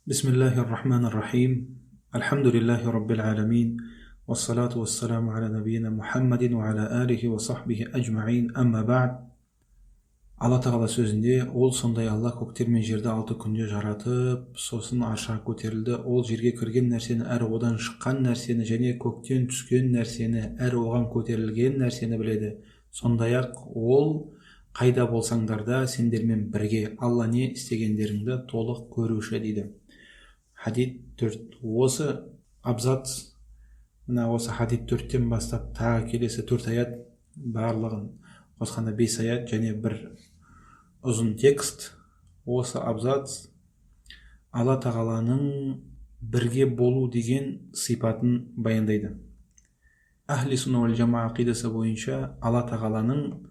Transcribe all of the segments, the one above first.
بسم الله الرحمن الرحيم الحمد لله رب العالمين والصلاة والسلام على نبينا محمد وعلى آله وصحبه أجمعين أما بعد. Алла тағала сөзінде ол сондай Алла көктер мен жерді 6 күнде жаратып, сосын аршаға көтерілді. Ол жерге кірген нәрсені, әрі одан шыққан нәрсені және көктен түскен нәрсені, әрі оған көтерілген нәрсені біледі. Сондай-ақ ол қайда болсаңдар да сендермен бірге, Алла не істегендеріңді толық көруші дейді. Хадид 4. Осы абзац, осы хадид 4-тен бастап тағы келесі 4 аят, барлығын қосқанда 5 аят және бір ұзын текст. Осы абзац Алла тағаланың бірге болу деген сипатын баяндайды. Ахли сунна вал жамаа ақидасы бойынша Алла тағаланың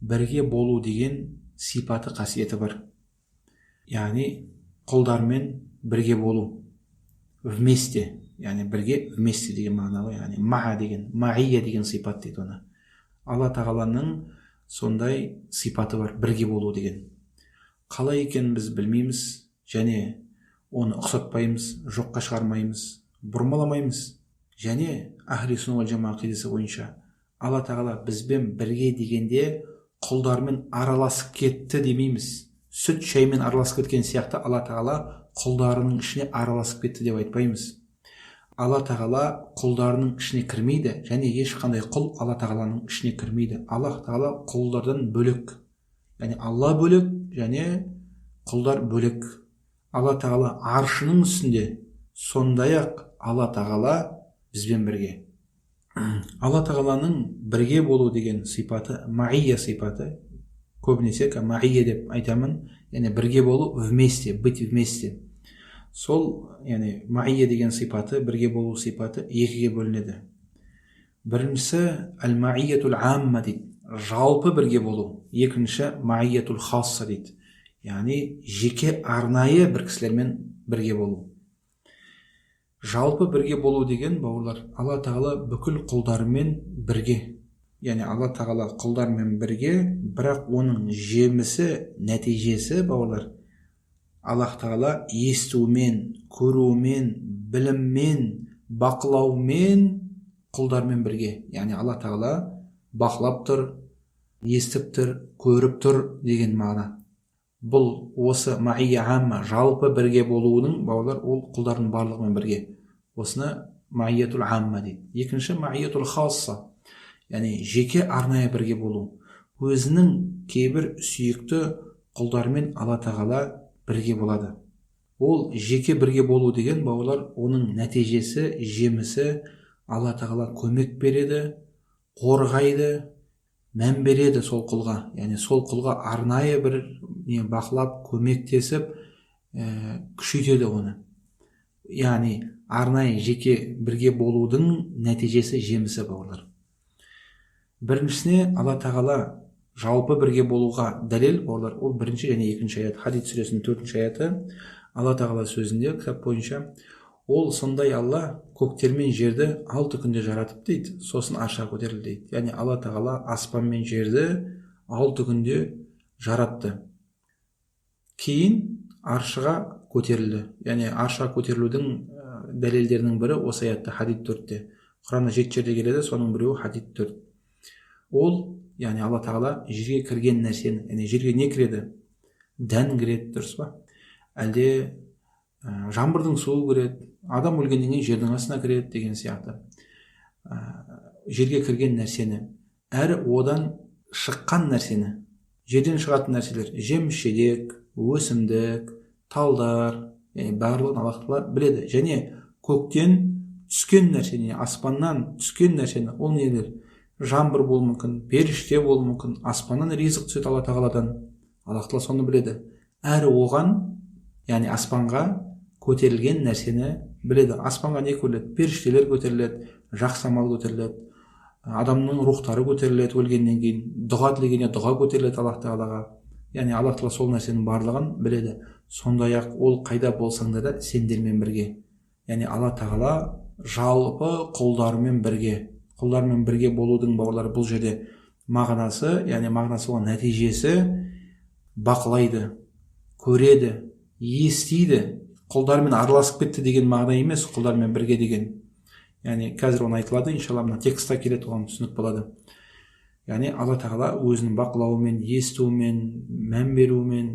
бірге болу деген сипаты, қасиеті бар. Яғни құлдармен бірге болу, вместе, яғни бірге, вместе деген мағыналы, яғни ма'a деген, ма'ия деген сипат дейді оны. Алла тағаланың сондай сипаты бар, бірге болу деген. Қалай екенін біз білмейміз және оны ұқсатпаймыз, жоққа шығармаймыз, бұрмаламаймыз. Және ахли сунна вал жамаа ақидасы бойынша Алла тағала бізбен бірге дегенде құлдармен араласып кетті демейміз. Сүт шаймен араласып кеткен сияқты Алла тағала құлдарының ішіне араласып кетті деп айтпаймыз. Алла тағала құлдарының ішіне кірмейді және ешқандай құл Алла тағаланың ішіне кірмейді. Алла тағала құлдардан бөлек, яғни Алла бөлек және құлдар бөлек. Алла тағала аршының үстінде, сондай-ақ Алла тағала бізбен бірге. Алла тағаланың бірге болу деген сипаты, ма'ия сипаты, көбінесе ма'ия деп айтамын, яғни бірге болу, вместе, быть вместе. Сол, яғни ма'ия деген сипаты, бірге болу сипаты екіге бөлінеді. Біріншісі әл-ма'iятул амма дейді, жалпы бірге болу. Екінші ма'iятул хасса дейді, яғни жеке арнайы бір кісілермен бірге болу. Жалпы бірге болу деген, бауырлар, Алла тағала бүкіл құлдармен бірге. Яғни Алла тағала құлдармен бірге, бірақ оның жемісі, нәтижесі, бауырлар, Аллах тағала естумен, көрумен, біліммен, бақылаумен құлдармен бірге. Яғни Алла тағала бақылап тұр, естіп тұр, көріп тұр деген мағына. Бұл осы ма'ия амма, жалпы бірге болуының, бауырлар, ол құлдардың барлығымен бірге. Осыны ма'iятул амма дейді. Екінші ма'iятул хасса, яғни жеке арнайы бірге болу. Өзінің кейбір сүйікті құлдармен Алла тағала бірге болады. Ол жеке бірге болу деген, бауырлар, оның нәтижесі, жемісі, Алла тағала көмек береді, қорғайды, мән береді сол құлға. Яғни сол құлға арнайы бір бақылап, көмектесіп, күшейтеді оны. Яғни арнайы жеке бірге болудың нәтижесі, жемісі, бауырлар. Біріншісіне Алла тағала жалпы бірге болуға дәлел, бауырлар, ол бірінші және екінші аят. Хадид сүресінің 4-ші аяты. Алла тағала сөзінде, кітап бойынша, ол сондай Алла көктер мен жерді 6 күнде жаратып дейді, сосын аршаға көтерілді дейді. Яғни Алла тағала аспан мен жерді 6 күнде жаратты. Кейін аршыға көтерілді. Яғни аршыға көтерілудің дәлелдерінің бірі осы аятта, Хадид 4-те. Құранда 7 жерде келеді, соның біреуі Хадид 4. Ол, яғни Алла тағала жерге кірген нәрсені, яғни жерге не кіреді? Дән кіреді, дұрыс па? Әлде жаңбырдың суы кіреді, адам өлгеннен кейін жердің астына кіреді деген сияқты. Жерге кірген нәрсені, әрі одан шыққан нәрсені, жерден шығатын нәрселер, жеміс-жидек, өсімдік, талдар, барлығын Алла тағала біледі. Және көктен түскен нәрсені, аспаннан түскен нәрсені, ол нелер? Жаңбыр болуы мүмкін, періште болуы мүмкін, аспаннан ризық түседі Алла тағаладан. Алла тағала соны біледі. Әрі оған, яғни аспанға көтерілген нәрсені біледі. Аспанға не көтеріледі? Періштелер көтеріледі, жақсы амал көтеріледі, адамның рухтары көтеріледі өлгеннен кейін, дұға тілегенде дұға көтеріледі Алла тағалаға. Яғни Алла тағала сол нәрсенің барлығын біледі. Сондай-ақ ол қайда болсаңдар да сендермен бірге. Яғни Алла тағала жалпы құлдармен бірге. Құлдармен бірге болудың, бауырлар, бұл жерде мағынасы, яғни мағынасы оған нәтижесі, бақылайды, көреді, естиді, құлдармен араласып кетті деген мағына емес, құлдармен бірге деген. Яғни қазір оны айтылады, иншалла мына текстта келеді, оған түсінік болады. Яғни Алла тағала өзінің бақылауымен, естуімен, мән беруімен,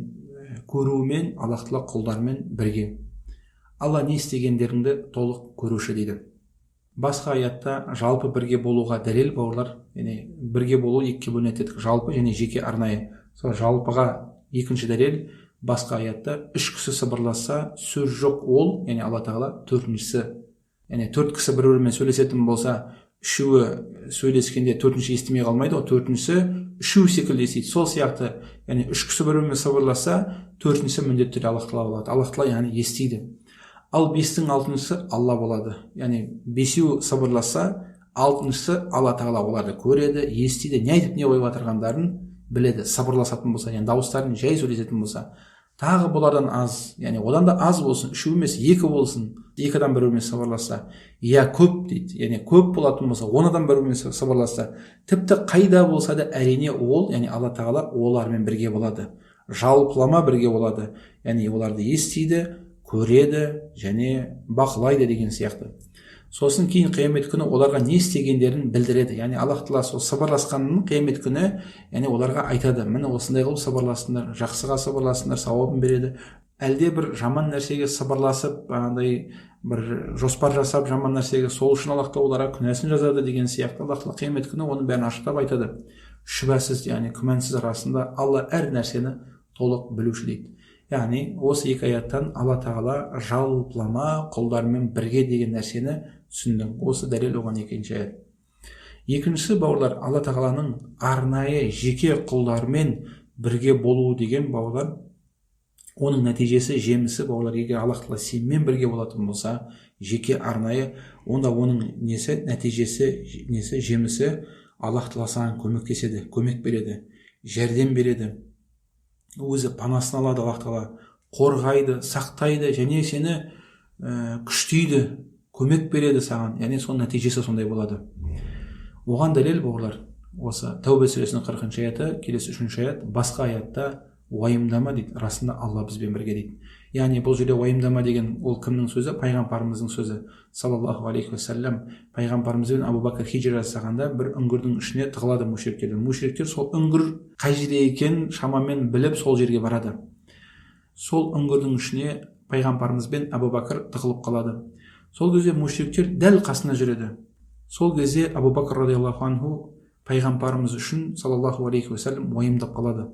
көруімен, Аллах тағала құлдармен бірге. Алла не істегендеріңді толық көруші дейді. Басқа аятта жалпы бірге болуға дәлел, бауырлар, яғни бірге болу екіге бөлінеді дедік, жалпы және жеке арнайы. Сол жалпыға екінші дәлел, басқа аятта үш кісі сыбырласса сөз жоқ ол, яғни Алла тағала төртіншісі. Яғни төрт кісі бір-бірімен сөйлесетін болса, үшеуі сөйлескенде төртінші естімей қалмайды, ол төртіншісі үшеу секілді естиді. Сол сияқты, яғни үш кісі бір-бірімен сыбырласса, төртіншісі міндетті түрде Аллах тағала болады. Аллах тағала яғни естиді. Ал бестің алтыншысы Алла болады. Яғни бесеу сыбырласса, алтыншысы Алла тағала оларды көреді, естиді, не айтып не ойып жатырғандарын біледі. Сыбырласатын болса, яғни дауыстарын жай сөйлесетін болса, тағы бұлардан аз, яғни одан да аз болсын, үшеу емес, екі болсын, екі адам бір-бірімен сыбырласса, я көп дейді, яғни көп болатын болса, он адам бір-бірімен сыбырласса, тіпті қайда болса да әрине ол, яғни Алла тағала олармен бірге болады, жалпылама бірге болады, яғни оларды естиді, көреді және бақылайды деген сияқты. Сосын кейін қиямет күні оларға не істегендерін білдіреді. Яғни Аллах тағала сол сыбырласқанын қиямет күні, яғни оларға айтады, міне осындай қылып сыбырласыңдар, жақсыға сыбырласыңдар, сауабын береді. Әлде бір жаман нәрсеге сыбырласып, андай бір жоспар жасап жаман нәрсеге, сол үшін Аллах тағала оларға күнәсін жазады деген сияқты. Аллах тағала қиямет күні оның бәрін ашықтап айтады. Шүбәсіз, яғни күмәнсіз арасында Алла әр нәрсені толық білуші дейді. Яғни осы екі аяттан Алла тағала жалпылама құлдармен бірге деген нәрсені түсінді. Осы дәлел оған екінші аят. Екіншісі, бауырлар, Алла тағаланың арнайы жеке құлдармен бірге болуы деген, бауырлар, оның нәтижесі, жемісі, бауырлар, егер Аллах тағала сенімен бірге болатын болса, жеке арнайы, онда оның несі, нәтижесі, несі, жемісі, Аллах тағала саған көмектеседі, көмек береді, жәрдем береді, өзі панасын алады, Аллах тағала қорғайды, сақтайды және сені күштейді, көмек береді саған. Яғни соның нәтижесі сондай болады. Оған дәлел, бауырлар, осы Тәубе сүресінің 40-шы аяты, келесі 3-ші аят, басқа аятта уайымдама дейді, расында Алла бізбен бірге дейді. Яғни бұл жерде уайымдама деген ол кімнің сөзі? Пайғамбарымыздың сөзі, саллаллаху алейхи уассалам. Пайғамбарымызбен Абу Бәкір хижра жасағанда бір үңгірдің ішіне тығылады мушриктер. Мушриктер сол үңгір қай жерде екенін шамамен біліп сол жерге барады. Сол үңгірдің ішіне пайғамбарымызбен Абу Бәкір тығылып қалады. Сол кезде мушриктер дәл қасына жүреді. Сол кезде Абу Бәкір радиаллаху анху пайғамбарымыз үшін саллаллаху алейхи уассалам уайымдап қалады.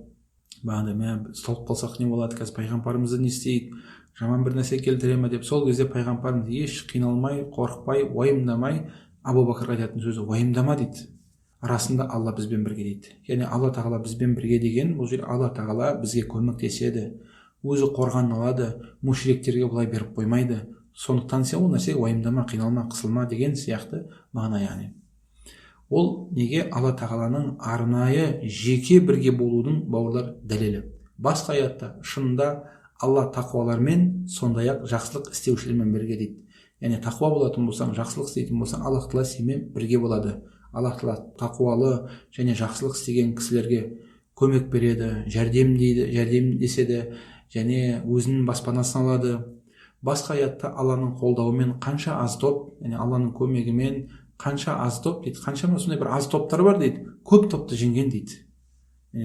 Бағана столып қалсақ не болады, қазір пайғамбарымызды не істейді, жаман бір нәрсе келтіре ме деп. Сол кезде пайғамбарымыз еш қиналмай, қорықпай, уайымдамай Абу Бәкірге айтатын сөзі уайымдама дейді. Расында Алла бізбен бірге дейді. Яғни Алла тағала бізбен бірге деген, бұл жер Алла тағала бізге көмектеседі, өзі қорған алады, мушриктерге бұлай беріп қоймайды. Сондықтан сен ол нәрсеге уайымдама, қиналма, қысылма деген сияқты мағына. Яғни ол неге? Алла тағаланың арнайы жеке бірге болудың, бауырлар, дәлелі. Басқа аятта шынында Алла тақуалармен, сондай-ақ жақсылық істеушілермен бірге дейді. Яғни тақуа болатын болсаң, жақсылық істейтін болсаң, Аллах тағала сенімен бірге болады. Аллах тағала тақуалы және жақсылық істеген кісілерге көмек береді, жәрдемдеседі және өзінің баспанасын алады. Басқа аятта Алланың қолдауымен қанша аз топ, яғни Алланың көмегімен қанша аз топ дейді, қаншама сондай бір аз топтар бар дейді, көп топты жеңген дейді.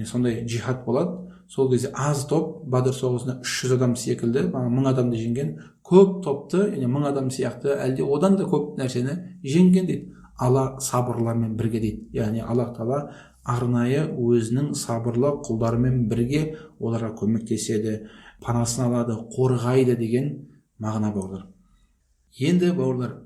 Сондай джихад болады. Сол кезде аз топ, Бадыр соғысында 300 адам секілді, 1000 адамды жеңген, көп топты, 1000 адам сияқты, әлде одан да көп нәрсені жеңген дейді. Алла сабырлармен бірге дейді. Яғни Аллах тағала арнайы өзінің сабырлы құлдарымен бірге оларға көмектеседі, панасын алады, қорғайды деген мағына, бауырлар. Енді, бауырлар,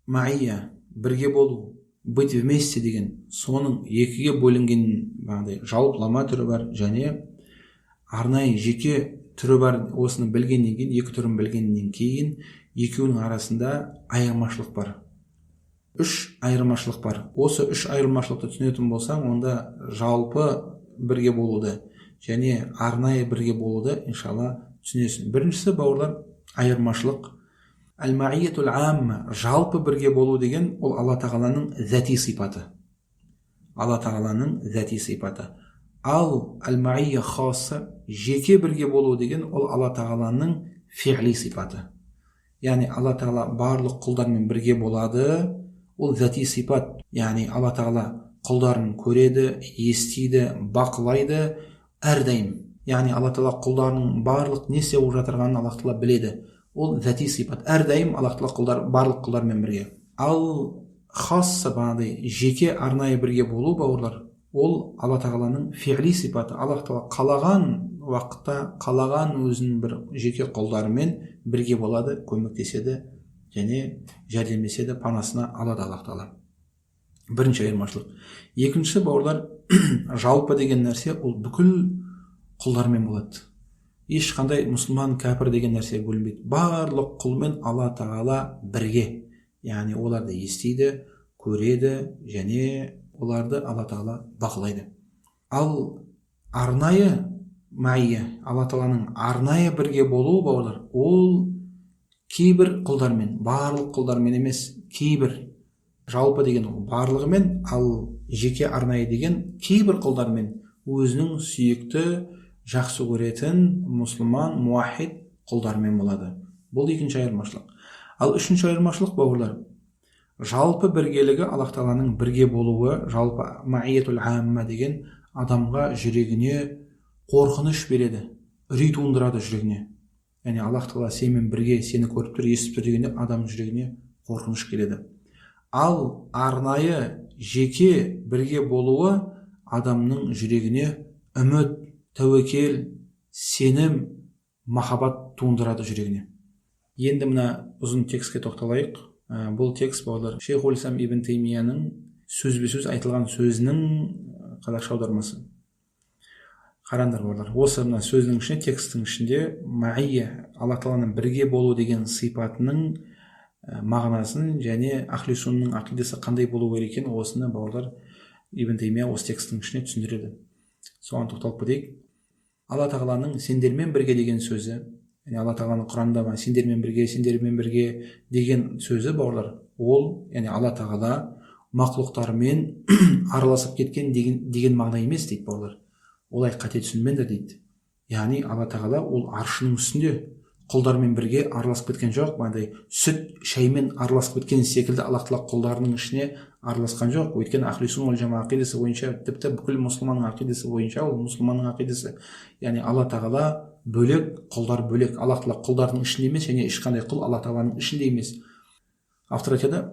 маия, бірге болу, быть вместе деген, соның екіге бөлінген жалпылама түрі бар және арнайы жеке түрі бар. Осыны білгеннен кейін, екі түрін білгеннен кейін, екеуінің арасында айырмашылық бар. 3 айырмашылық бар. Осы 3 айырмашылықты түсінетін болсаң, онда жалпы бірге болуды және арнайы бірге болуды иншалла түсінесің. Біріншісі, бауырлар, айырмашылық. Әл-маиятул амма, жалпы бірге болу деген, ол Алла тағаланың зәти сипаты. Алла тағаланың зәти сипаты. Ал әл-маия хасса, жеке бірге болу деген, ол Алла тағаланың фи'ли сипаты. Яғни Алла Тағала барлық құлдармен бірге болады. Ол зати сипат. Яғни Алла Тағала құлдарын көреді, естиді, бақылайды әрдайым. Яғни Алла Тағала құлдарының барлық не істеп жатырғанын Алла Тағала біледі. Ол зати сипат. Әрдайым Алла Тағала барлық құлдармен бірге. Ал хасса, бағанадай жеке арнайы бірге болу, бауырлар, ол Алла Тағаланың фи'ли сипаты. Алла Тағала қалаған уақытта, қалаған өзінің бір жеке құлдарымен бірге болады, көмектеседі және жәрдемдеседі, панасына алады Алла Тағала. Бірінші айырмашылық. Екінші, бауырлар, жалпы деген нәрсе ол бүкіл құлдармен болады. Ешқандай мұсылман, кәпір деген нәрсе бөлінбейді. Барлық құлмен Алла Тағала бірге. Яғни оларды естиді, көреді және оларды Алла Тағала бақылайды. Ал арнайы майя, Алла Тағаланың арнайы бірге болуы, бауырлар, ол кейбір құлдармен, барлық құлдармен емес, кейбір. Жалпы деген ол барлығымен, ал жеке арнайы деген кейбір құлдармен, өзінің сүйікті, жақсы көретін мұсылман, муахид құлдармен болады. Бұл екінші айырмашылық. Ал үшінші айырмашылық, бауырлар, жалпы біргелігі, Аллах Тағаланың бірге болуы, жалпы маиятул амма деген адамға жүрегіне қорқыныш береді, үрей туындырады жүрегіне. Яғни Аллах Тағала сенімен бірге, сені көріп тұр, естіп тұр дегенде адам жүрегіне қорқыныш келеді. Ал арнайы жеке бірге болуы адамның жүрегіне үміт, тәуекел, сенім, махаббат туындырады жүрегіне. Енді мына ұзын текстке тоқталайық. Бұл текст, бауырлар, Шейхул Ислам ибн Таймияның сөзбе-сөз айтылған сөзінің қазақша аудармасы. Қараңдар, бауырлар, осы мына сөздің ішінде, текстің ішінде маия, Алла Тағаланың бірге болу деген сипатының мағынасын және ахли суннаның ақидасы қандай болу керек екенін, осыны, бауырлар, ибн Таймия осы текстің ішіне түсіндіреді. Соған тоқталып кетейік. Алла Тағаланың сендермен бірге деген сөзі, яғни Алла Тағаланың Құранда сендермен бірге деген сөзі, бауырлар, ол, яғни Алла Тағала мақлұқтармен араласып кеткен деген мағына емес дейді, бауырлар. Олай қате түсінбеңдер дейді. Яғни Алла Тағала ол аршының үстінде құлдармен бірге араласып кеткен жоқ. Мынандай сүт шаймен араласып кеткен секілді Алла Тағала құлдарының ішіне араласқан жоқ. Өйткені ахли сунна уал жамаа ақидасы бойынша, тіпті бүкіл мұсылманның ақидасы бойынша, ол мұсылманның ақидасы. Яғни Алла Тағала бөлек, құлдар бөлек. Алла Тағала құлдардың ішінде емес, және ешқандай құл Алла Тағаланың ішінде емес. Автор айтады,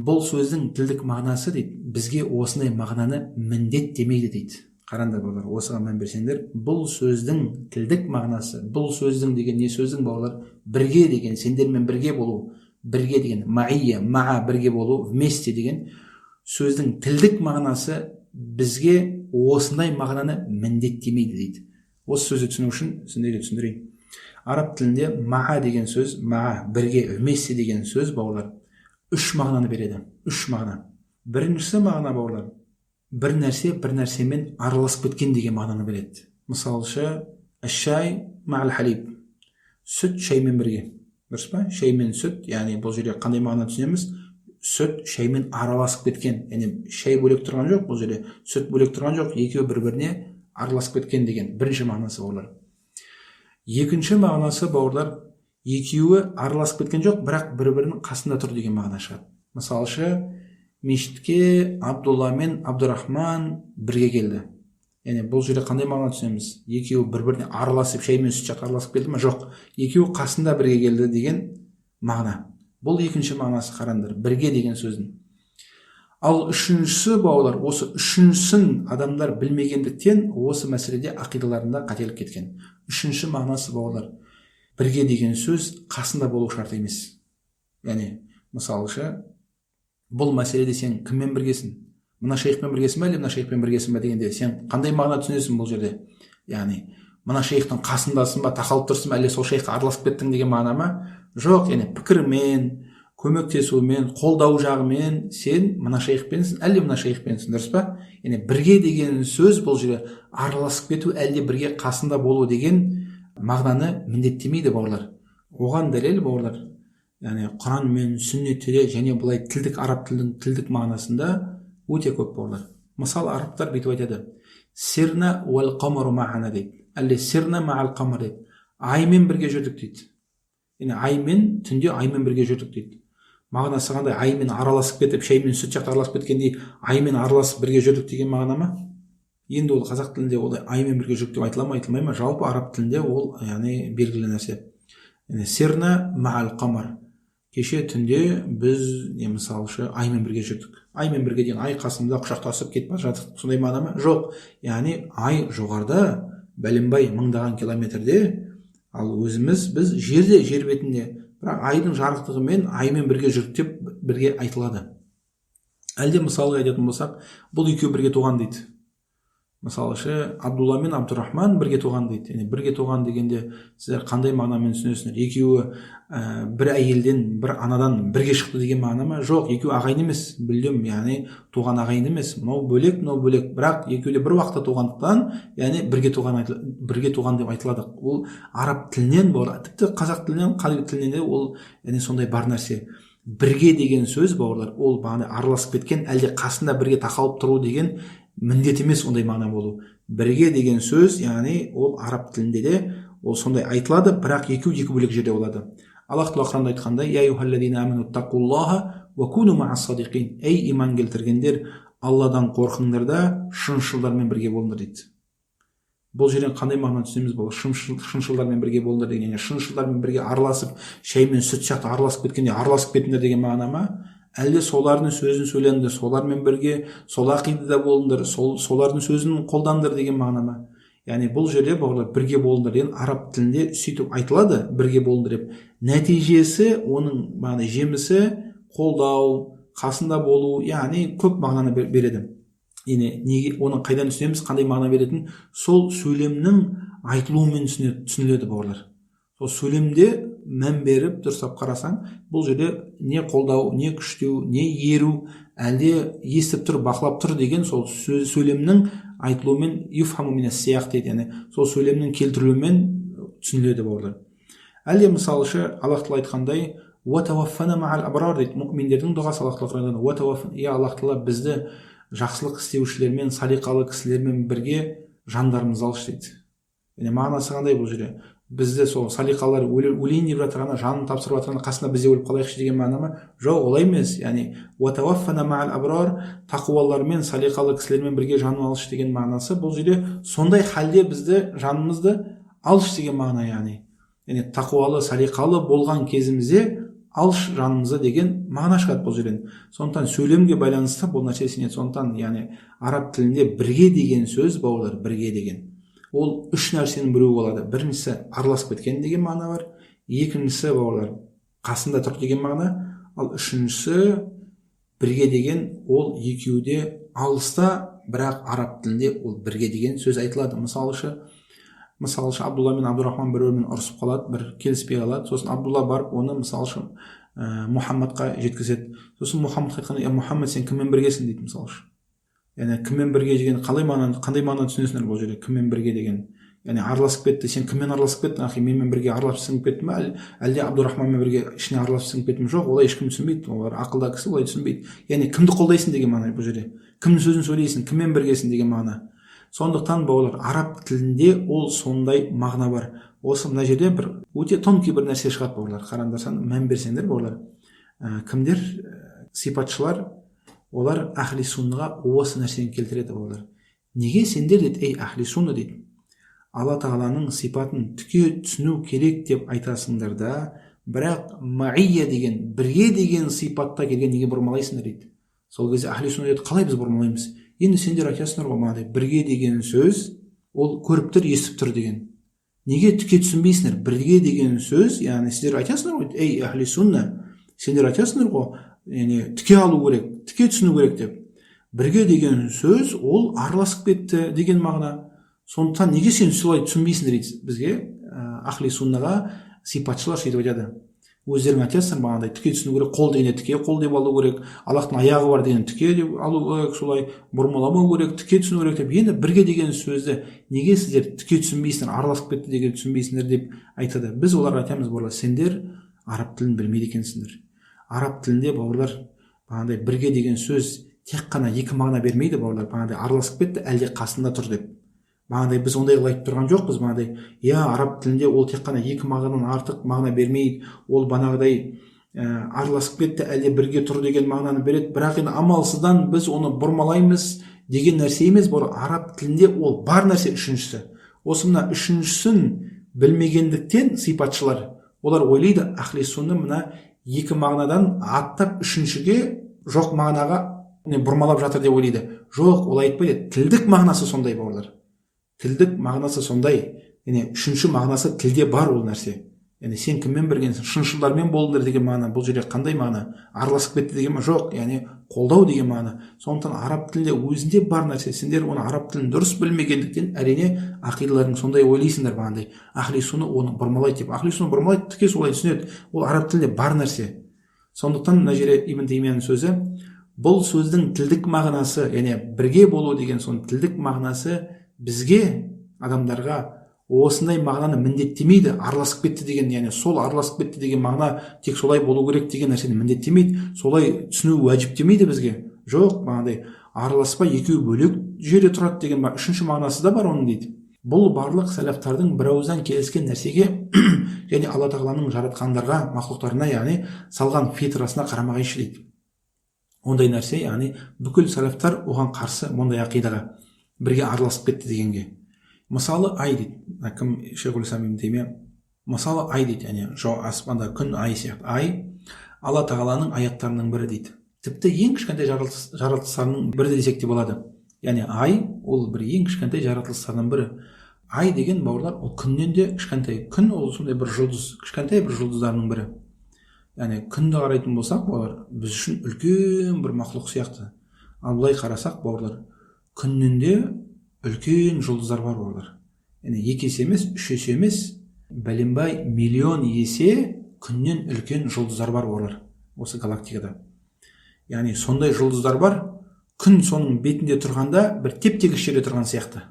бұл сөздің тілдік мағынасы дейді, бізге осындай мағынаны міндет демейді дейді. Қараңдар, бауырлар, осыған мән берсеңдер, бұл сөздің тілдік мағынасы, бұл сөздің деген не сөздің, бауырлар? Бірге деген, сендермен бірге болу, бірге деген, маия, маа, бірге болу, вместе деген сөздің тілдік мағынасы бізге осындай мағынаны міндеттемейді дейді. Осы сөзді түсіну үшін сендерге түсіндірейін. Араб тілінде маа деген сөз, маа, бірге, вместе деген сөз, бауырлар, үш мағынаны береді. Үш мағына. Біріншісі мағына, бауырлар, бір нәрсе бір нәрсемен араласып кеткен деген мағынаны береді. Мысалшы, шай мағал халиб, сүт шаймен бірге. Дұрыс па? Шай мен сүт, яғни бұл жерде қандай мағына түсінеміз? Сүт шаймен араласып кеткен. Яғни шай бөлек тұрған жоқ, бұл жерде сүт бөлек тұрған жоқ, екеуі бір-біріне араласып кеткен деген бірінші мағынасы, бауырлар. Екінші мағынасы, бауырлар, екеуі араласып кеткен жоқ, бірақ бір-бірінің қасында тұр деген мағына шығады. Мысалшы, мешітке Абдулла мен Абдурахман бірге келді. Яғни бұл жерде қандай мағына түсінеміз? Екеуі бір-біріне араласып, шай мен сүт жаққа араласып келді ме? Жоқ. Екеуі қасында бірге келді деген мағына. Бұл екінші мағынасы, қараңдар, бірге деген сөздің. Ал үшіншісі, бауырлар, осы үшіншісін адамдар білмегендіктен осы мәселеде ақидаларында қателік кеткен. Үшінші мағынасы, бауырлар, бірге деген сөз қасында болу шарт емес. Яғни, мысалшы, бұл мәселеде сен кіммен біргесің? Мына шейхпен біргесің бе, әлде мына шейхпен біргесің бе дегенде сен қандай мағына түсінесің бұл жерде? Яғни, мына шейхтің қасындасың ба, тақалып тұрсың ба, әлде сол шейхқа араласып кеттің деген мағына ма? Жоқ, яғни пікірмен, көмектесумен, қолдау жағымен сен мына шейхпенсің, әлде мына шейхпенсің, дұрыс па? Яғни бірге деген сөз бұл жерде араласып кету, әлде бірге қасында болу деген мағынаны міндеттемейді, бауырлар. Оған дәлел, бауырлар, яғни Құран мен сүннетте және бұлай тілдік, араб тілдің тілдік мағынасында өте көп, бауырлар. Мысалы, арабтар бүйтіп айтады: сирна уал қамару маана дейді, әлде сирна маал қамар дейді. Аймен бірге жүрдік дейді. ай мен түнде аймен бірге жүрдік дейді. Мағынасы қандай? Аймен араласып кетіп, шаймен сүт сияқты араласып кеткендей, аймен араласып бірге жүрдік деген мағына ма? Енді ол қазақ тілінде ол аймен бірге жүрдік деп айтыла ма, айтылмай ма? Жалпы араб тілінде ол яғни белгілі нәрсе. Сирна мағал қамар. Кеше түнде біз мысалшы аймен бірге жүрдік. Аймен бірге деген ай қасымда құшақтасып кетіп бара жатыр. Сондай мағына ма? Жоқ. Яғни ай жоғарыда, бәленбай мыңдаған километрде, ал өзіміз біз жерде, жер бетінде. Бірақ айдың жарықтығымен аймен бірге жүрдік деп бірге айтылады. Әлде мысалға айтатын болсақ, бұл екеуі бірге туған дейді. Мысалшы, Абдулла мен Абдурахман бірге туған дейді. Бірге туған дегенде сіздер қандай мағынамен түсінесіңдер? Екеуі бір әйелден, бір анадан бірге шықты деген мағына ма? Жоқ, екеуі ағайын емес, білдім, яғни туған ағайын емес. Мынау бөлек, мынау бөлек. Бірақ екеуі де бір уақытта туғандықтан, яғни бірге туған деп айтылады. Ол араб тілінен бауырлар, тіпті қазақ тілінен, қалиб тілінен де ол сондай бар нәрсе. Бірге деген сөз бауырлар, ол араласып кеткен, әлде қасында бірге тақалып тұру деген міндет емес ондай мағына болу. Бірге деген сөз, яғни ол араб тілінде де ол сондай айтылады, бірақ екі бөлек жерде болады. Аллах тағала Құранда айтқандай: "Я аyyuhalladhina amanu taqulloha wa kunu ma'as sadiqin." Ей иман келтіргендер, Алладан қорқыңдар да шыншылдармен бірге болыңдар дейді. Бұл жерден қандай мағына түсінеміз? Бұл шыншылдармен бірге болыңдар деген, шыншылдармен бірге араласып, шай мен сүт сияқты араласып кеткенде араласып кетіңдер деген мағына ма? Әлде солардың сөзін сөйлеңдер, солармен бірге сол ақидада болыңдар, солардың сөзін қолдаңдар деген мағына ма? Яғни бұл жерде бауырлар бірге болыңдар деген араб тілінде сөйтіп айтылады, бірге болыңдар деп. Нәтижесі, оның жемісі қолдау, қасында болу, яғни көп мағынаны береді. Неге оның қайдан түсінеміз, қандай мағына беретін? Сол сөйлемнің айтылуымен түсініледі бауырлар. Сол сөйлемде мән беріп дұрыстап қарасаң, бұл жерде не қолдау, не күштеу, не еру, әлде естіп тұр, бақылап тұр деген сол сөйлемнің айтылуымен юфхаму мина сияқ дейді, яғни сол сөйлемнің келтірілуімен түсініледі бауырлар. Әлде мысалшы Аллах тағала айтқандай: "Уатаваффана мa'ал абрар" дейді. Мұъминдердің дұғасы Аллах тағала айтқандай: "Я Аллах тағала, бізді жақсылық істеушілермен, салиқалы кісілермен бірге жандарымызды алшы" дейді. Мағынасы қандай бұл жерде? Бізді сол салиқалар өлейін деп жатырғаны, жанын тапсырып жатырғаны қасында бізде өліп қалайықшы деген мағына ма? Жоқ, олай емес. Яғни уатаваффана мa'ал абрар, тақуалармен, салиқалы кісілермен бірге жанын алшы деген мағынасы. Бұл жерде сондай халде бізді, жанымызды алшы деген мағына, яғни тақуалы, салиқалы болған кезімізде алшы жанымызды деген мағына шығады бұл жерден. Сондықтан сөйлемге байланысты бұл нәрсе сенеді. Сондықтан яғни араб тілінде бірге деген сөз бауырлар, бірге деген ол үш нәрсенің біреуі болады. Біріншісі араласып кеткен деген мағына бар, екіншісі бауырлар қасында тұр деген мағына, ал үшіншісі бірге деген ол екеуі де алыста, бірақ араб тілінде ол бірге деген сөз айтылады. Мысалшы Абдулла мен Абдурахман бір-бірімен ұрысып қалады, бір келіспей қалады. Сосын Абдулла барып оны мысалшы Мұхаммадқа жеткізеді. Сосын Мұхаммадқа айтқанда: "Мұхаммад, сен кіммен біргесің?" дейді мысалшы. Яғни кіммен бірге деген қандай мағына түсінесіңдер бұл жерде? Кіммен бірге деген, яғни араласып кетті. Сен кіммен араласып кеттің? Ахи, менімен бірге араласып сіңіп кеттің бе? Әлде Абдурахманмен бірге ішіне араласып сіңіп кеттің? Жоқ, олай ешкім түсінбейді. Олар ақылда кісі, олай түсінбейді. Яғни кімді қолдайсың деген мағына бұл жерде. Кімнің сөзін сөйлейсің, кіммен біргесің деген мағына. Сондықтан бауырлар, араб тілінде ол сондай мағына бар. Осы мына жерде бір өте тонкий бір нәрсе шығады бауырлар. Қараңдарсан, мән берсеңдер бауырлар. Кімдер? Сипатшылар, олар ахли суннаға осы нәрсені келтіреді бауырлар. Неге сендер дейді, ей ахли сунна дейді, Алла тағаланың сипатын түке түсіну керек деп айтасыңдар да, бірақ маия деген, бірге деген сипатта келген неге бұрмалайсыңдар дейді. Сол кезде ахли сунна дейді: "Қалай біз бұрмалаймыз? Енді сендер айтасыңдар ғой мынандай, бірге деген сөз ол көріп тұр, естіп тұр деген. Неге түке түсінбейсіңдер? Бірге деген сөз, яғни сіздер айтасыңдар ғой, ей ахли сунна, сендер айтасыңдар ғой, яғни түке алу керек, түке түсіну керек деп. Бірге деген сөз ол араласып кетті деген мағына. Сондықтан неге сен солай түсінбейсіңдер дейді бізге, ахли суннаға сипатшылар сөйтіп айтады. Өздерің айтасыңдар бағандай түке түсіну керек, қол дегенде түке қол деп алу керек, Аллахтың аяғы бар деген түке деп алу керек, солай бұрмаламау керек, түке түсіну керек деп. Енді бірге деген сөзді неге сіздер түке түсінбейсіңдер, араласып кетті деген түсінбейсіңдер деп айтады. Біз оларға айтамыз: бауырлар, сендер араб тілін білмейді екенсіңдер. Араб тілінде бауырлар бағандай бірге деген сөз тек қана екі мағына бермейді бауырлар. Бағандай араласып кетті, әлде қасында тұр деп. Бағандай біз ондай қылып айтып тұрған жоқпыз. Бағандай араб тілінде ол тек қана екі мағынадан артық мағына бермейді, ол бағанағыдай араласып кетті, әлде бірге тұр деген мағынаны береді. Бірақ енді амалсыздан біз оны бұрмалаймыз деген нәрсе емес. Бұл араб тілінде ол бар нәрсе. Үшіншісі, осы мына үшіншісін білмегендіктен сипатшылар олар ойлайды, ахли сунна мына екі мағынадан аттап үшіншіге жоқ мағынаға бұрмалап жатыр деп ойлайды. Жоқ, ол айтпайды. Тілдік мағынасы сондай, бауырлар. Тілдік мағынасы сондай. Үшінші мағынасы тілде бар ол нәрсе. Сен кіммен біргенсің? Шыншылдармен болдыңдар деген мағына. Бұл жерде қандай мағына? Араласып кетті деген мағына? Жоқ, қолдау деген мағына. Сондықтан араб тілінде өзінде бар нәрсе. Сендер оны араб тілін дұрыс білмегендіктен әрине ақидаларың сондай ойлайсыңдар. Бағандай ахли сунна оны бұрмалайды деп. Ахли сунна бұрмалайды, тіке солай түсінеді. Ол араб тілінде бар нәрсе. Сондықтан мына жерде Ибн Таймияның сөзі, бұл сөздің тілдік мағынасы, бірге болу деген соның тілдік мағынасы бізге, адамдарға осындай мағынаны міндеттемейді. Араласып кетті деген, сол араласып кетті деген мағына тек солай болу керек деген нәрсені міндеттемейді. Солай түсіну уәжіптемейді бізге. Жоқ, бағандай араласпай екеуі бөлек жерде тұрады деген үшінші мағынасы да бар оның дейді. Бұл барлық сәләфтардың бір ауыздан келіскен нәрсеге және Алла тағаланың жаратқандарға, мақлұқтарына, салған фитрасына қарама-қайшы дейді. Ондай нәрсе, бүкіл сәләфтар оған қарсы, мұндай ақидаға бірге араласып кетті дегенге. Мысалы ай дейді, кім Шейхул Ислам ибн Таймия, мысалы ай дейді, аспанда күн, ай сияқты. Ай Алла тағаланың аяттарының бірі дейді. Тіпті ең кішкентай жаратылыстарының бірі десек те болады. Ай ол бір ең кішкентай жаратылыстарының бірі. Ай деген, бауырлар, ол күннен де кішкентай. Күн ол сондай бір жұлдыз, кішкентай бір жұлдыздарының бірі. Күнді қарайтын болсақ, бауырлар, біз үшін үлкен бір мақлұқ сияқты. Ал былай қарасақ, бауырлар, күннен де үлкен жұлдыздар бар, бауырлар. Екі есе емес, үш есе емес, бәленбай миллион есе күннен үлкен жұлдыздар бар, бауырлар, осы галактикада. Сондай жұлдыздар бар, күн соның бетінде тұрғанда бір теп-тегіс жерде тұрған сияқты.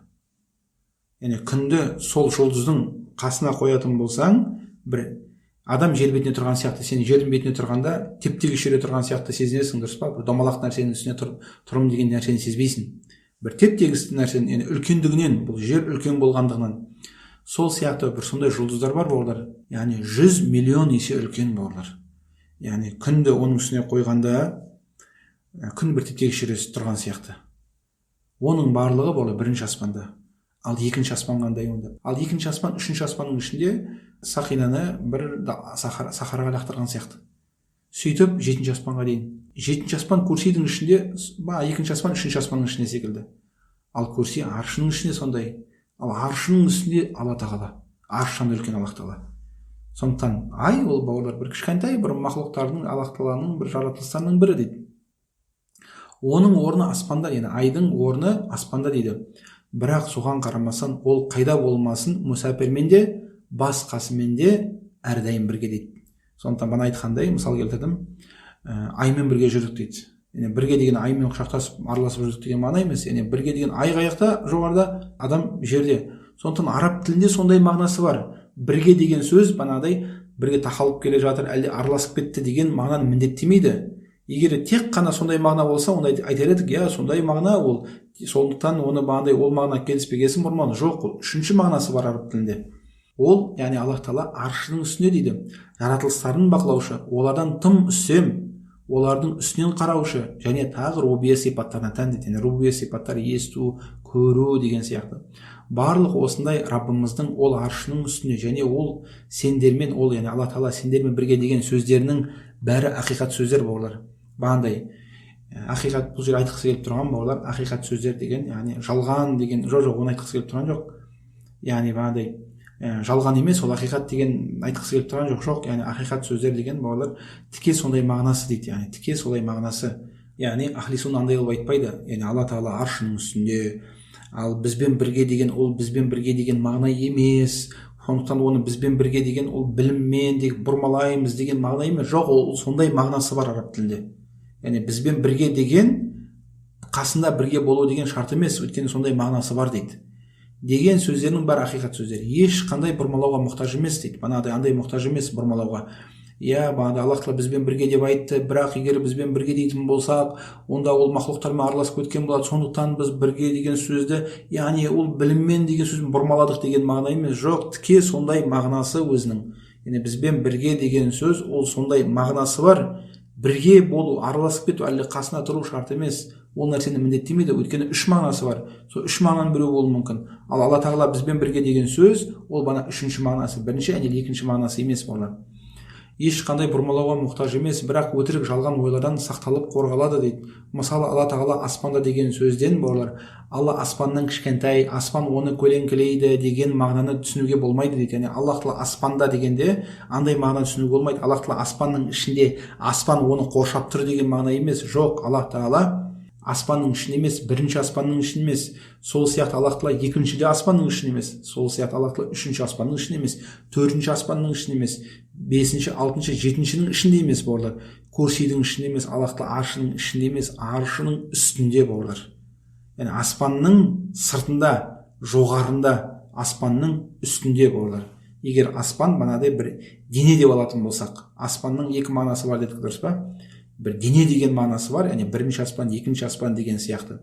Күнді сол жұлдыздың қасына қоятын болсаң, бір адам жер бетінде тұрған сияқты, сен жердің бетінде тұрғанда теп-тегіс жерде тұрған сияқты сезінесің, дұрыс па? Бір домалақ нәрсенің үстіне тұрмын деген нәрсені сезбейсің. Бір теп-тегіс нәрсенің үлкендігінен, бұл жер үлкен болғандығынан. Сол сияқты бір сондай жұлдыздар бар, бауырлар. 100 миллион есе үлкен, бауырлар. Күнді оның үстіне қойғанда күн бір теп-тегіс жерде тұрған сияқты. Оның барлығы, бауырлар, бірінші аспанда. Ал екінші аспан қандай онда? Ал екінші аспан, үшінші аспанның ішінде сақинаны бір сахараға лақтырған сияқты. Сөйтіп жетінші аспанға дейін. Жетінші аспан курсидің ішінде, екінші аспан үшінші аспанның ішінде секілді. Ал курси аршының ішінде сондай. Ал аршының үстінде Алла тағала. Аршан үлкен Аллах тағала. Сондықтан ай ол, бауырлар, бір кішкентай бір мақлұқтардың, Аллах тағаланың бір жаратылыстарының бірі дейді. Оның орны аспанда, айдың орны аспанда дейді. Бірақ соған қарамасан, ол қайда болмасын, мұсәпірмен де, басқасымен де әрдайым бірге дейді. Сондықтан бана айтқандай, мысал келтірдім, аймен бірге жүрдік дейді. Бірге деген аймен құшақтасып, араласып жүрдік деген мағына емес. Бірге деген ай қаяқта, жоғарыда, адам жерде. Сондықтан араб тілінде сондай мағынасы бар. Бірге деген сөз банадай бірге тақалып келе жатыр, әлде араласып кетті деген мағынаны міндеттемейді. Егер тек қана сондай мағына болса, онда айтар едік, сондай мағына ол, сондықтан оны бағандай ол мағына келіспегесін бұрманы. Жоқ, ол үшінші мағынасы бар араб тілінде. Ол, Аллах тағала аршының үстіне дейді, жаратылыстарын бақылаушы, олардан тым үстем, олардың үстінен қараушы, және тағы рубубия сипаттарына тән дейді. Рубубия сипаттары есту, көру деген сияқты. Барлық осындай Раббымыздың ол аршының үстіне, және ол сендермен, ол Алла тағала сендермен бірге деген сөздерінің бәрі ақиқат сөздер, бауырлар. Бағандай ақиқат, бұл жер айтқысы келіп тұрған, бауырлар, ақиқат сөздер деген, жалған деген, жоқ, оны айтқысы келіп тұрған жоқ. Бағандай жалған емес, ол ақиқат деген айтқысы келіп тұрған жоқ. Ақиқат сөздер деген, бауырлар, тіке сондай мағынасы дейді. Тіке солай мағынасы. Ахли сунна андай қылып айтпайды. Алла тағала аршының үстінде, ал бізбен бірге деген, ол бізбен бірге деген мағына емес. Сондықтан оны бізбен бірге деген, ол біліммен бұрмалаймыз деген мағына емес. Жоқ, ол сондай мағынасы бар араб тілінде. Бізбен бірге деген қасында бірге болу деген шарт емес, өйткені сондай мағынасы бар дейді. Деген сөздердің бар ақиқат сөздері. Ешқандай бұрмалауға мұқтаж емес дейді. Андай мұқтаж емес бұрмалауға. бағана Аллах тағала бізбен бірге деп айтты, бірақ егер бізбен бірге дейтін болсақ, онда ол мақлуқтармен араласып кеткен болады, сондықтан біз бірге деген сөзді, яғни ол біліммен деген сөзін бұрмаладық деген мағына емес. Жоқ, тіке сондай мағынасы өзінің. Яғни бізбен бірге деген сөз, ол сондай мағынасы бар. Бірге болу, араласып кету, әлде қасына тұру шарт емес. Ол нәрсені міндеттемейді, өйткені үш мағынасы бар. Сол үш мағынаның біреуі болуы мүмкін. Ал Алла тағала бізбен бірге деген сөз, ол бана үшінші мағынасы, бірінші және екінші мағынасы емес болар. Ешқандай бұрмалауға мұқтаж емес, бірақ өтірік жалған ойлардан сақталып қорғалады дейді. Мысалы, Алла тағала аспанда деген сөзден болар, Алла аспанның кішкентай, аспан оны көлеңкелейді деген мағынаны түсінуге болмайды дейді. Яғни Аллах тағала аспанда дегенде андай мағына түсінуге болмайды. Аллах тағала аспанның ішінде, аспан оны қоршап тұр деген мағына емес. Жоқ, Аллах тағала аспанның ішінде емес, бірінші аспанның ішінде емес. Сол сияқты Аллах тағала екіншіде аспанның ішінде емес. Сол сияқты Аллах тағала үшінші аспанның ішінде емес, төртінші аспанның ішінде емес, бесінші, алтыншы, жетіншінің ішінде емес бауырлар. Курсидің ішінде емес, Аллах тағала аршының ішінде емес, аршының үстінде бауырлар. Яғни аспанның сыртында, жоғарында, аспанның үстінде бауырлар. Егер аспан банадай бір дене деп алатын болсақ, аспанның екі мағынасы бар дедік, дұрыс па? Бір дене деген мағынасы бар, яғни бірінші аспан, екінші аспан деген сияқты.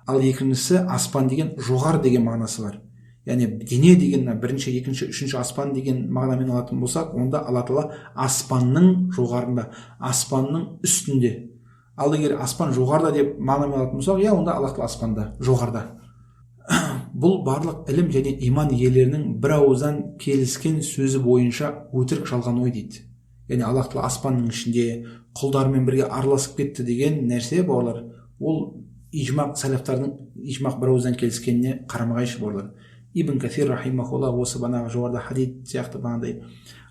Ал екіншісі аспан деген жоғары деген мағынасы бар. Яғни дене деген бірінші, екінші, үшінші аспан деген мағынамен алатын болсақ, онда Алла тағала аспанның жоғарында, аспанның үстінде. Ал егер аспан жоғарда деп мағынамен алатын болсақ, онда Алла тағала аспанда, жоғарда. Бұл барлық ілім және иман иелерінің бір ауыздан келіскен сөзі бойынша өтірік жалған ой дейді. Яғни Алла тағала аспанның ішінде құлдармен бірге араласып кетті деген нәрсе бауырлар, ол ижмақ, сәләфтардың ижмақ бір ауыздан келіскеніне қарама-қайшы бауырлар. Ибн Касир рахимахулла осы банағы жоғарыда хадид сияқты бағандай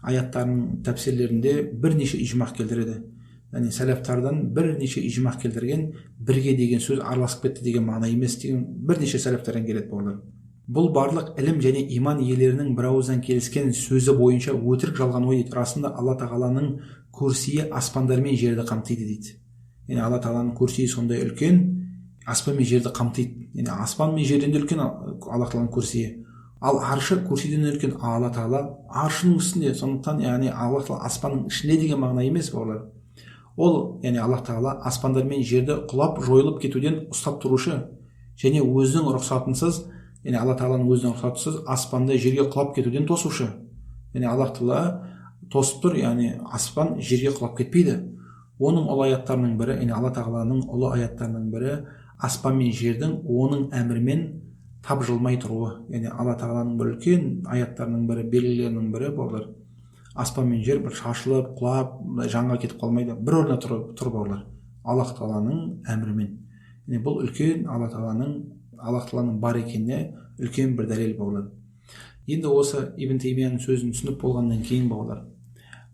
аяттардың тәпсирлерінде бірнеше ижмақ келтіреді. Яғни сәләфтардан бірнеше ижмақ келтірген, бірге деген сөз араласып кетті деген мағына емес деген бірнеше сәләфтардан келеді бауырлар. Бұл барлық ілім және иман иелерінің бір ауыздан келіскен сөзі бойынша өтірік жалған ой дейді. Расында Алла тағаланың курсиі аспандар мен жерді қамтиды дейді. Яғни Алла тағаланың курсиі сондай үлкен, аспан мен жерді қамтиды. Яғни аспан мен жерден де үлкен Алла тағаланың курсиі. Ал аршы курсиден үлкен, Алла тағала аршының үстінде. Сондықтан яғни Алла тағала аспанның ішінде деген мағына емес бауырлар. Ол яғни Алла тағала аспандар мен жерді құлап жойылып кетуден ұстап тұрушы және өзінің рұқсатынсыз, яғни Алла тағаланың өзінің рұқсатынсыз аспанды жерге құлап кетуден тосушы. Яғни Аллах тағала тосып тұр, яғни аспан жерге құлап кетпейді. Оның ұлы аяттарының бірі, яғни Алла тағаланың ұлы аяттарының бірі аспан мен жердің оның әмірімен тапжылмай тұруы. Яғни Алла тағаланың бір үлкен аяттарының бірі, белгілерінің бірі бауырлар. Аспан мен жер бір шашылып, құлап, жанға кетіп қалмайды. Бір орнында тұр бауырлар. Аллах тағаланың әмірімен. Яғни бұл үлкен Аллах тағаланың бар екеніне үлкен бір дәлел бауырлар. Енді осы Ибн Теймияның сөзін түсініп болғаннан кейін бауырлар,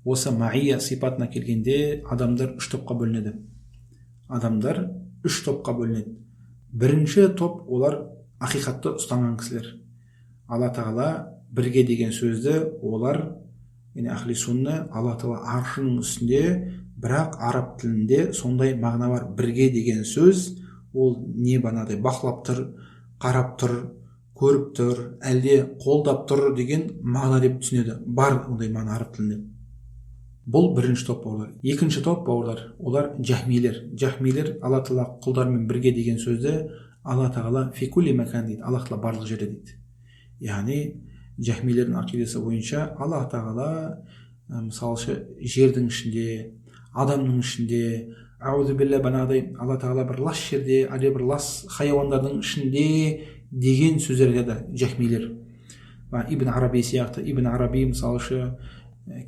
осы маия сипатына келгенде адамдар үш топқа бөлінеді. Адамдар үш топқа бөлінеді. Бірінші топ олар ақиқатты ұстанған кісілер. Алла тағала бірге деген сөзді олар, яғни ахли сунна, Алла тағала аршының үстінде, бірақ араб тілінде сондай мағына бар. Бірге деген сөз ол не банадай бақылап тұр, қарап тұр, көріп тұр, әлде қолдап тұр деген мағына деп түсінеді. Бар ондай мағына араб тілінде. Бұл бірінші топ бауырлар. Екінші топ бауырлар, олар жахмилер. Жахмилер Алла тағала құлдармен бірге деген сөзді Алла тағала фикули мәкан дейді. Алла тағала барлық жерде дейді. Яғни жахмилердің ақидасы бойынша Алла тағала мысалшы жердің ішінде, адамның ішінде, аузу билля банадай Алла тағала бір лас жерде, әлде бір лас хайуандардың ішінде деген сөздер айтады жахмилер. Ибн Араби сияқты, Ибн Араби мысалшы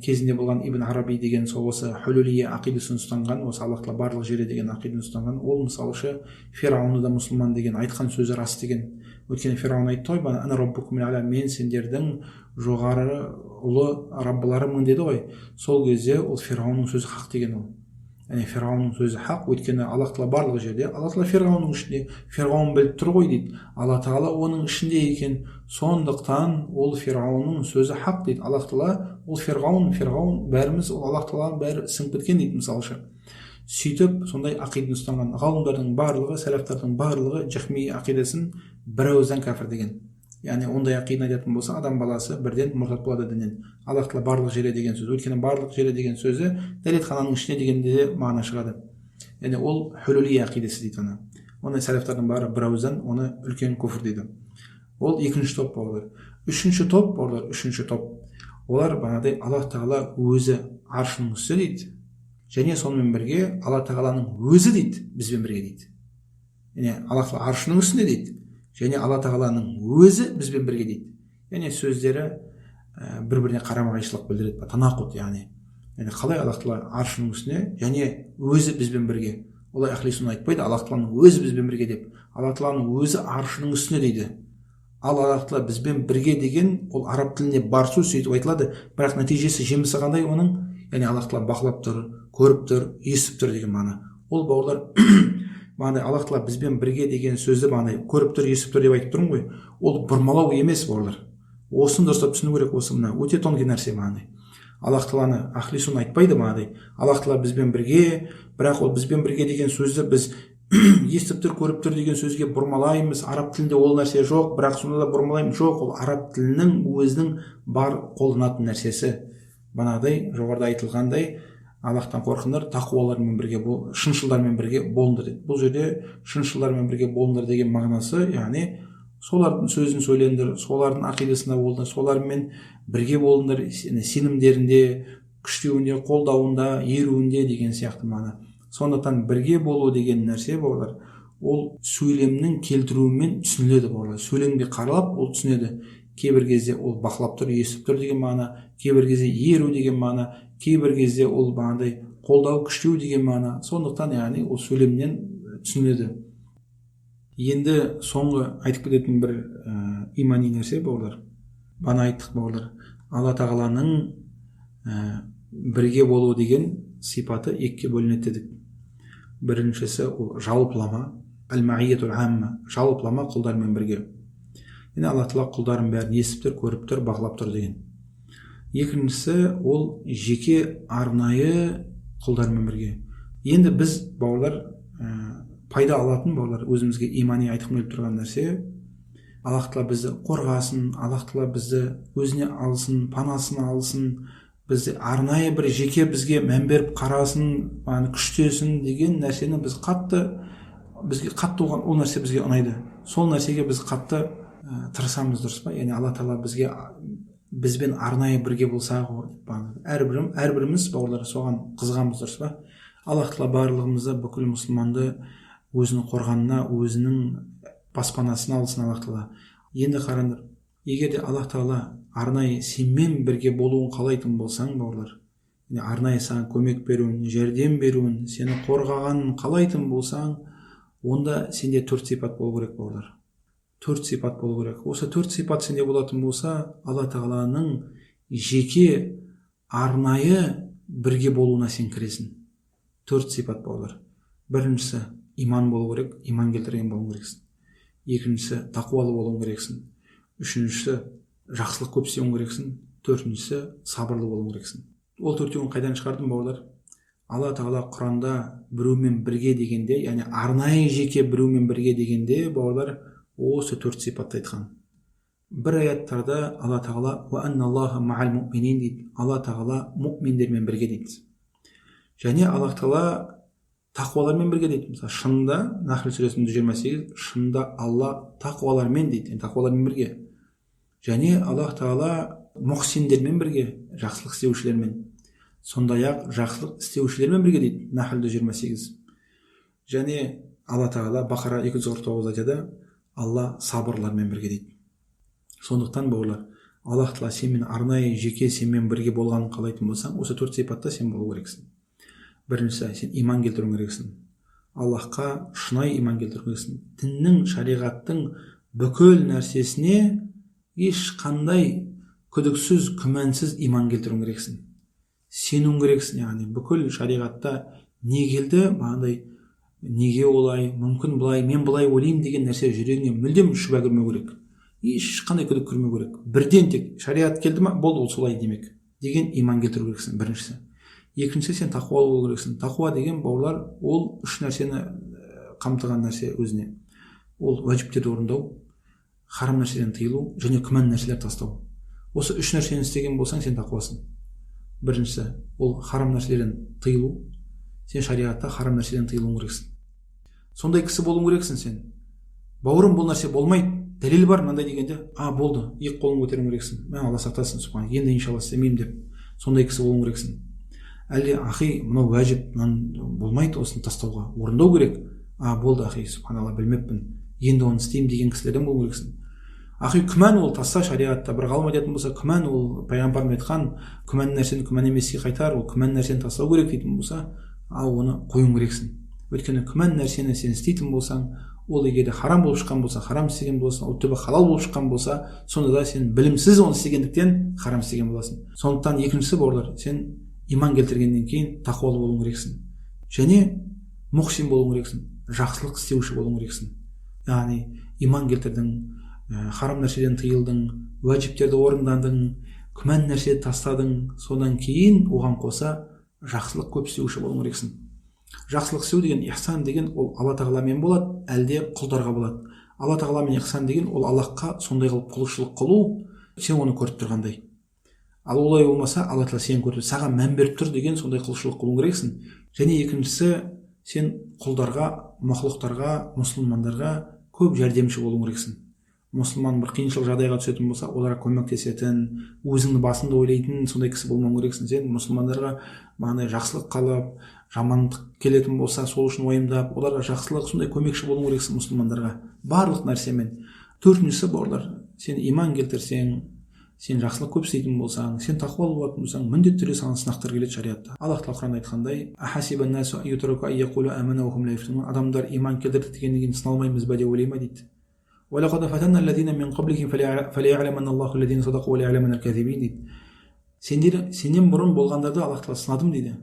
кезінде болған Ибн Араби деген сол осы хулулия ақидасын ұстанған, осы Аллах тағала барлық жерде деген ақидасын ұстанған. Ол мысалшы Фирауны да мұсылман деген айтқан сөзі рас деген. Өйткені Фирауын айтты ғой, ана раббукум а'ла, мен сендердің жоғары ұлы раббыларымын деді ғой. Сол кезде ол Фирауның сөзі хақ деген ол. Яғни Фирауның сөзі хақ, өйткені Аллах тағала барлық жерде, Алла тағала Фирауның ішінде, Фирауын біліп тұр ғой дейді. Алла тағала оның ішінде екен. Сондықтан ол Фирауның сөзі хақ дейді. Аллах тағала ол Фирауын бәріміз, ол Аллах тағала бәрі сіңіп кеткен дейді мысалшы. Сөйтіп сондай ақиданы ұстанған ғалымдардың барлығы, сәләфтардың барлығы жахми ақидасын бір ауыздан кәфір деген. Яғни ондай ақиданы айтатын болса, адам баласы бірден мұртат болады діннен. Аллах тағала барлық жерде деген сөз. Өйткені барлық жерде деген сөзі дәретхананың ішіне дегенде де мағына шығады. Яғни ол хүлули ақидасы дейді оны. Оны сәләфтардың бары бір ауыздан оны үлкен күфір дейді. Ол екінші топ бауырлар. Үшінші топ бауырлар, үшінші топ. Олар бағанадай Аллах тағала өзі аршының үсті дейді. Және сонымен бірге Аллах тағаланың өзі дейді, бізбен бірге дейді. Яғни Аллах тағала аршының үстінде дейді. Және Алла тағаланың өзі бізбен бірге дейді. Яғни сөздері бір-біріне қарама-қайшылық білдіреді, танақұт яғни. Яғни қалай Аллах тағала аршының үстіне және өзі бізбен бірге. Олай ахлисун айтпайды, Аллах тағаланың өзі бізбен бірге деп. Аллах тағаланың өзі аршының үстіне дейді. Ал Аллах тағала бізбен бірге деген ол араб тілінде бар сөз, сөйтіп айтылады, бірақ нәтижесі жемісі қандай оның? Яғни Аллах тағала бақылап тұр, көріп тұр, естіп тұр деген мағына. Ол бауырлар бағандай Аллах тағала бізбен бірге деген сөзді бағандай көріп тұр, естіп тұр деп айтып тұрмын ғой. Ол бұрмалау емес бауырлар. Осыны дұрыстап түсіну керек, осы мына өте тонкий нәрсе бағандай. Аллах тағаланы ахлисун айтпайды бағандай. Аллах тағала бізбен бірге, бірақ ол бізбен бірге деген сөзді біз естіп тұр, көріп тұр деген сөзге бұрмалаймыз. Араб тілінде ол нәрсе жоқ, бірақ сонда да бұрмалаймыз. Жоқ, ол араб тілінің өзінің бар қолданатын нәрсесі. Бағанадай жоғарыда айтылғандай, Аллахтан қорқыңдар, тақуалармен бірге, шыншылдармен бірге болыңдар дейді. Бұл жерде шыншылдармен бірге болыңдар деген мағынасы, яғни солардың сөзін сөйлеңдер, солардың ақидасында болыңдар, солармен бірге болыңдар, сенімдерінде, күштеуінде, қолдауында, еруінде деген сияқты мағына. Сондықтан бірге болу деген нәрсе бауырлар, ол сөйлемнің келтіруімен түсініледі бауырлар. Сөйлемге қаралап ол түсінеді. Кейбір кезде ол бақылап тұр, естіп тұр деген мағына, кейбір кезде еру деген мағына, кейбір кезде ол бағандай қолдау, күштеу деген мағына. Сондықтан яғни ол сөйлемнен түсінеді. Енді соңғы айтып кететін бір имани нәрсе бауырлар. Бана айттық бауырлар. Алла тағаланың бірге болу деген сипаты екіге бөлінеді дедік. Біріншісі ол жалпылама, әл-маиятул амма, жалпылама құлдармен бірге. Енді Алла тағала құлдарын бәрін естіп тұр, көріп тұр, бақылап тұр деген. Екіншісі ол жеке арнайы құлдармен бірге. Енді біз бауырлар пайда алатын бауырлар, өзімізге имани айтқым келіп тұрған нәрсе, Аллах тағала бізді қорғасын, Аллах тағала бізді өзіне алсын, панасын алсын, бізді арнайы бір жеке бізге мән беріп қарасын, күштесін деген нәрсені біз бізге қатты оған, ол нәрсе бізге ұнайды. Сол нәрсеге біз қатты тырысамыз, дұрыс па? Яғни Алла тағала бізбен арнайы бірге болса, әрбіріміз бауырлар соған қызығамыз, дұрыс па? Аллах тағала барлығымызды, бүкіл мұсылманды өзінің қорғанына, өзінің баспанасына алсын Аллах тағала. Енді қараңдар, егер де Аллах тағала арнайы сенмен бірге болуын қалайтын болсаң бауырлар, арнайы саған көмек беруін, жәрдем беруін, сені қорғағанын қалайтын болсаң, онда сенде 4 сипат болу керек бауырлар. 4 сипат болу керек. Осы 4 сипат сенде болатын болса, Алла тағаланың жеке арнайы бірге болуына сен кіресің. 4 сипат бауырлар. Біріншісі иман болу керек, иман келтірген болу керексің. Екіншісі тақуалы болу керексің. Үшіншісі жақсылық көп істеуің керексің. Төртіншісі сабырлы болу керексің. Ол 4-еуін қайдан шығардым бауырлар? Алла тағала Құранда біреумен бірге дегенде, яғни арнайы жеке біреумен бірге дегенде бауырлар осы 4 сипатты айтқан. Бір аяттарда Алла тағала «Ва анналлаха ма'ал му'минин» дейді. Алла тағала мұъминдермен бірге дейді. Және Алла тағала тақуалармен бірге дейді. Мысалы, шынында Нахл сүресінің 128, шынында Алла тақуалармен дейді, тақуалармен бірге. Және Алла тағала мұхсиндермен бірге, жақсылық істеушілермен. Сондай-ақ жақсылық істеушілермен бірге дейді. Нахл 28. Және Алла тағала Бақара 249 айтады, Алла сабырлармен бірге дейді. Сондықтан бауырлар, Аллах тағала сенмен арнайы жеке сенмен бірге болғанын қалайтын болсаң, осы 4 сипатта сен болу керексің. Біріншісі, сен иман келтіруің керексің. Аллахқа шынайы иман келтіруің керексің. Діннің, шариғаттың бүкіл нәрсесіне ешқандай күдіксіз, күмәнсіз иман келтіруің керексің. Сенуің керексің, яғни бүкіл шариғатта не келді, бағандай неге олай, мүмкін былай, мен былай ойлаймын деген нәрсе жүрегіне мүлдем шүбә кірмеу керек. Ешқандай күдік кірмеу керек. Бірден тек шариғат келді ма, болды, ол солай демек деген иман келтіру керексің, біріншісі. Екіншісі, сен тақуалы болу керексің. Тақуа деген бауырлар, ол 3 нәрсені қамтыған нәрсе өзіне. Ол уәжіптерді орындау, харам нәрседен тыйылу және күмән нәрселер тастау. Осы үш нәрсені істеген болсаң, сен тақуасың. Біріншісі, ол харам нәрселерден тыйылу. Сен шариғатта харам нәрседен тыйылуың керексің. Сондай кісі болуың керексің сен. Бауырым, бұл нәрсе болмайды, дәлел бар мынандай дегенде, болды, екі қолың көтеруің керексің. Мен Алла сақтасын, субхан, енді иншалла істемеймін деп. Сондай кісі болуың керексің. Әлде ахи, мынау уәжіп, болмайды, осыны тастауға, орындау керек. Болды ахи, субханалла, білмеппін, енді оны істеймін деген кісілерден болуың керексің. Ахи, күмән ол таста, шариғатта бір ғалым айтатын болса, күмән ол пайғамбарым айтқан, күмән нәрсені күмән емеске қайтар, ол күмән нәрсені тастау керек дейтін болса, оны қоюың керексің. Өйткені күмән нәрсені сен істейтін болсаң, ол егер харам болып шыққан болса, харам істеген болсаң, ол түбі халал болып шыққан болса, сонда да сен білімсіз оны істегендіктен харам істеген боласың. Сондықтан екіншісі бауырлар, сен иман келтіргеннен кейін тақуалы болуың керексің. Және мұхсин болуың керексің, жақсылық істеуші болуың керексің. Яғни иман келтірдің, харам нәрседен тыйылдың, уәжіптерді орындадың, күмән нәрсені тастадың, содан кейін оған қоса жақсылық көп істеуші болуың керексің. Жақсылық істеу деген, ихсан деген ол Алла тағаламен болады, әлде құлдарға болады. Алла тағаламен ихсан деген ол Аллахқа сондай қылып құлшылық қылу, сен оны көріп тұрғандай. Ал олай болмаса, Алла тағала сен көріп, саған мән беріп тұр деген сондай құлшылық қылуың керексің. Және екіншісі, сен құлдарға, махлуқтарға, мұсылмандарға көп жәрдемші болуың керексің. Мұсылман бір қиыншылық жағдайға түсетін болса, оларға көмектесетін, өзіңді басында ойлайтын сондай кісі болмауың керексің. Сен мұсылмандарға жақсылық қалап, жамандық келетін болса, сол үшін уайымдап, оларға жақсылық, сондай көмекші болуың керексің мұсылмандарға барлық нәрсемен. Төртіншісі бауырлар, сен иман келтірсең, сен жақсылық көп істейтін болсаң, сен тақуалы болатын болсаң, міндетті түрде саған сынақтар келеді шариғатта. Аллах тағала айтқандай, адамдар иман келтірді дегеннен кейін сыналмаймыз ба деп ойлай ма дейді. Сенен бұрын болғандарды Аллах тағала сынадым дейді.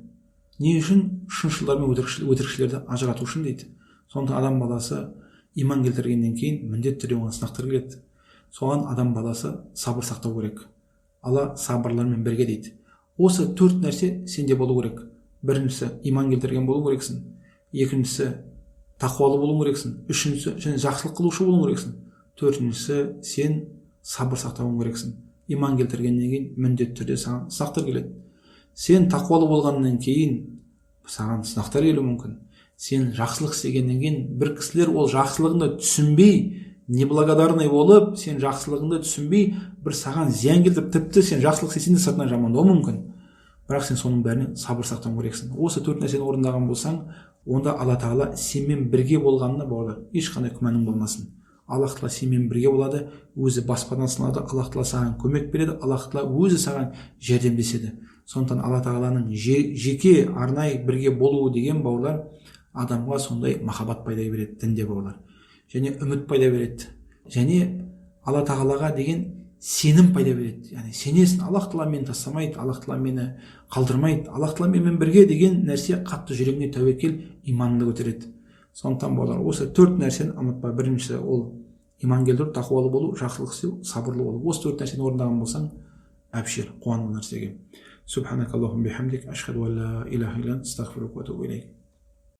Не үшін? Шыншылдар мен өтірікшілерді ажырату үшін дейді. Сондықтан адам баласы иман келтіргеннен кейін міндетті түрде оған сынақтар келеді. Соған адам баласы сабыр сақтау керек. Алла сабырлармен бірге дейді. Осы төрт нәрсе сенде болу керек. Біріншісі, иман келтірген болу керексің. Екіншісі, тақуалы болу керексің. Үшіншісі, және жақсылық қылушы болу керексің. Төртіншісі, сен сабыр сақтауың керексің. Иман келтіргеннен кейін міндетті түрде саған сынақтар келеді. Сен тақуалы болғаннан кейін саған сынақтар келуі мүмкін. Сен жақсылық істегеннен кейін бір кісілер ол жақсылығыңды түсінбей, неблагодарный болып, сен жақсылығыңды түсінбей, бір саған зиян келтіріп, тіпті сен жақсылық істесең де сыртынан жамандауы мүмкін. Бірақ сен соның бәріне сабыр сақтауың керексің. Осы төрт нәрсені орындаған болсаң, онда Алла тағала сенмен бірге болғанына бауырлар, ешқандай күмәнің болмасын. Аллах тағала сенмен бірге болады, өзі баспадан сынады, Аллах тағала саған көмек береді, Аллах тағала өзі саған жәрдемдеседі. Сондықтан Алла тағаланың жеке арнайы бірге болуы деген бауырлар, адамға сондай махаббат пайда береді дінде бауырлар. Және үміт пайда береді. Және Алла тағалаға деген сенім пайда береді. Яғни сенесің, Аллах тағала мені тастамайды, Аллах тағала мені қалдырмайды, Аллах тағала менімен бірге деген нәрсе қатты жүрегіне тәуекел, иманды көтереді. Сондықтан бауырлар, осы төрт нәрсені ұмытпа. Біріншісі ол иман келтіру, тақуалы болу, жақсылық істеу, сабырлы болу. Осы төрт нәрсені орындаған болсаң, әбшір, қуан бұл нәрсеге. Субханакаллахумма бихамдик, ашхаду ан ла илаха илля анта, астағфирука ва атубу илейк.